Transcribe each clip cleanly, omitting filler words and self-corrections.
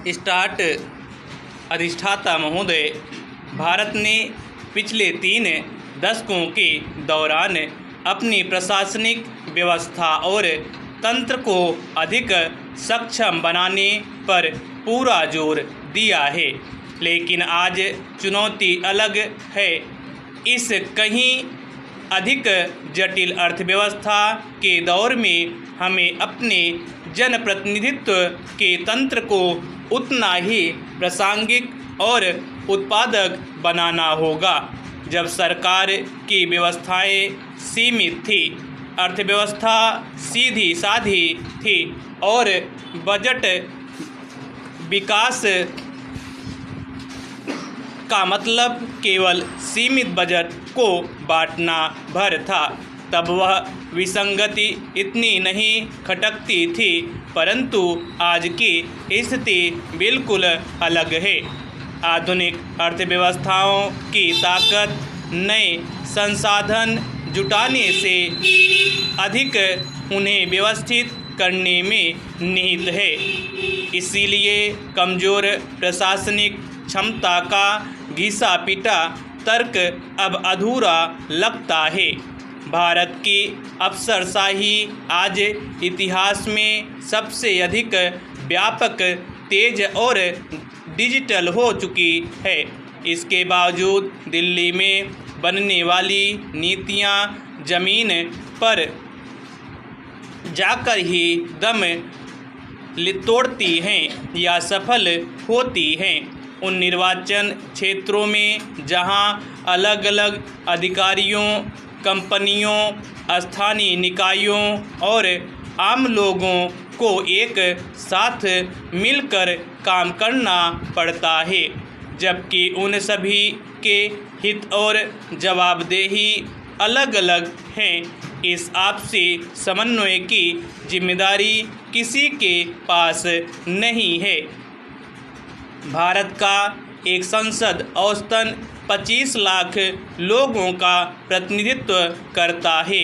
Start अधिष्ठाता महोदय, भारत ने पिछले 3 दशकों के दौरान अपनी प्रशासनिक व्यवस्था और तंत्र को अधिक सक्षम बनाने पर पूरा जोर दिया है, लेकिन आज चुनौती अलग है। इस कहीं अधिक जटिल अर्थव्यवस्था के दौर में हमें अपने जनप्रतिनिधित्व के तंत्र को उतना ही प्रासंगिक और उत्पादक बनाना होगा। जब सरकार की व्यवस्थाएं सीमित थी, अर्थव्यवस्था सीधी साधी थी और बजट विकास का मतलब केवल सीमित बजट को बांटना भर था, तब वह विसंगति इतनी नहीं खटकती थी। परंतु आज की स्थिति बिल्कुल अलग है। आधुनिक अर्थव्यवस्थाओं की ताकत नए संसाधन जुटाने से अधिक उन्हें व्यवस्थित करने में निहित है। इसीलिए कमज़ोर प्रशासनिक क्षमता का घिसा पिटा तर्क अब अधूरा लगता है। भारत की अफसरशाही आज इतिहास में सबसे अधिक व्यापक, तेज और डिजिटल हो चुकी है। इसके बावजूद दिल्ली में बनने वाली नीतियां जमीन पर जाकर ही दम तोड़ती हैं या सफल होती हैं। उन निर्वाचन क्षेत्रों में जहां अलग अलग अधिकारियों, कंपनियों, स्थानीय निकायों और आम लोगों को एक साथ मिलकर काम करना पड़ता है, जबकि उन सभी के हित और जवाबदेही अलग अलग हैं, इस आपसी समन्वय की जिम्मेदारी किसी के पास नहीं है। भारत का एक संसद औसतन 25 लाख लोगों का प्रतिनिधित्व करता है।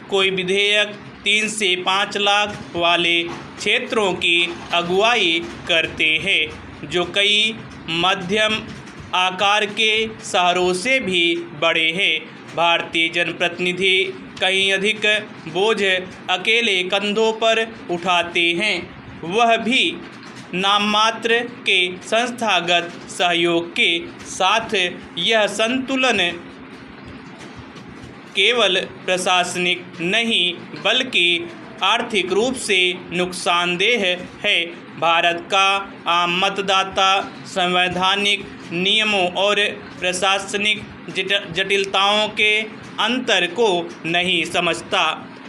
कोई विधेयक 3 से 5 लाख वाले क्षेत्रों की अगुवाई करते हैं, जो कई मध्यम आकार के शहरों से भी बड़े हैं। भारतीय जनप्रतिनिधि कहीं अधिक बोझ अकेले कंधों पर उठाते हैं, वह भी नाममात्र के संस्थागत सहयोग के साथ। यह संतुलन केवल प्रशासनिक नहीं बल्कि आर्थिक रूप से नुकसानदेह है। भारत का आम मतदाता संवैधानिक नियमों और प्रशासनिक जटिलताओं के अंतर को नहीं समझता।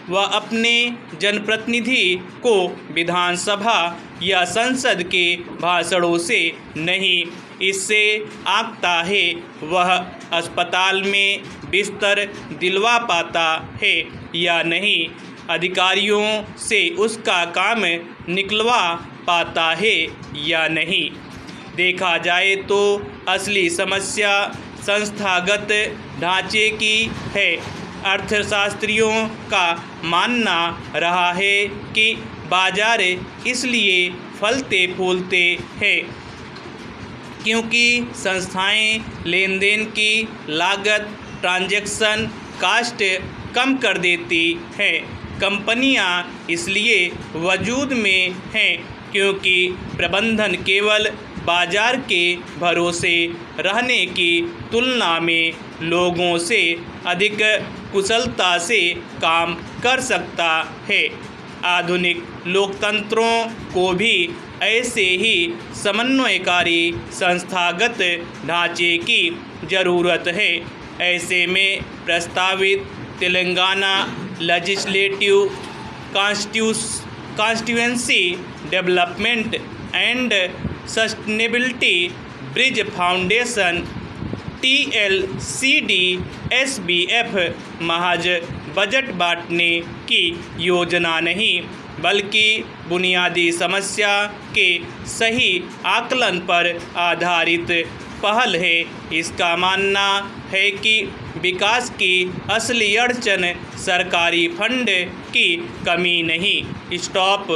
वह अपने जनप्रतिनिधि को विधानसभा या संसद के भाषणों से नहीं, इससे आंकता है वह अस्पताल में बिस्तर दिलवा पाता है या नहीं, अधिकारियों से उसका काम निकलवा पाता है या नहीं। देखा जाए तो असली समस्या संस्थागत ढांचे की है। अर्थशास्त्रियों का मानना रहा है कि बाजार इसलिए फलते फूलते हैं क्योंकि संस्थाएं लेन देन की लागत, ट्रांजैक्शन कास्ट कम कर देती हैं। कंपनियां इसलिए वजूद में हैं क्योंकि प्रबंधन केवल बाजार के भरोसे रहने की तुलना में लोगों से अधिक कुशलता से काम कर सकता है। आधुनिक लोकतंत्रों को भी ऐसे ही समन्वयकारी संस्थागत ढांचे की ज़रूरत है। ऐसे में प्रस्तावित Telangana legislative constituency development and sustainability bridge foundation TLCD SBF महज बजट बांटने की योजना नहीं बल्कि बुनियादी समस्या के सही आकलन पर आधारित पहल है। इसका मानना है कि विकास की असली अड़चन सरकारी फंड की कमी नहीं। स्टॉप।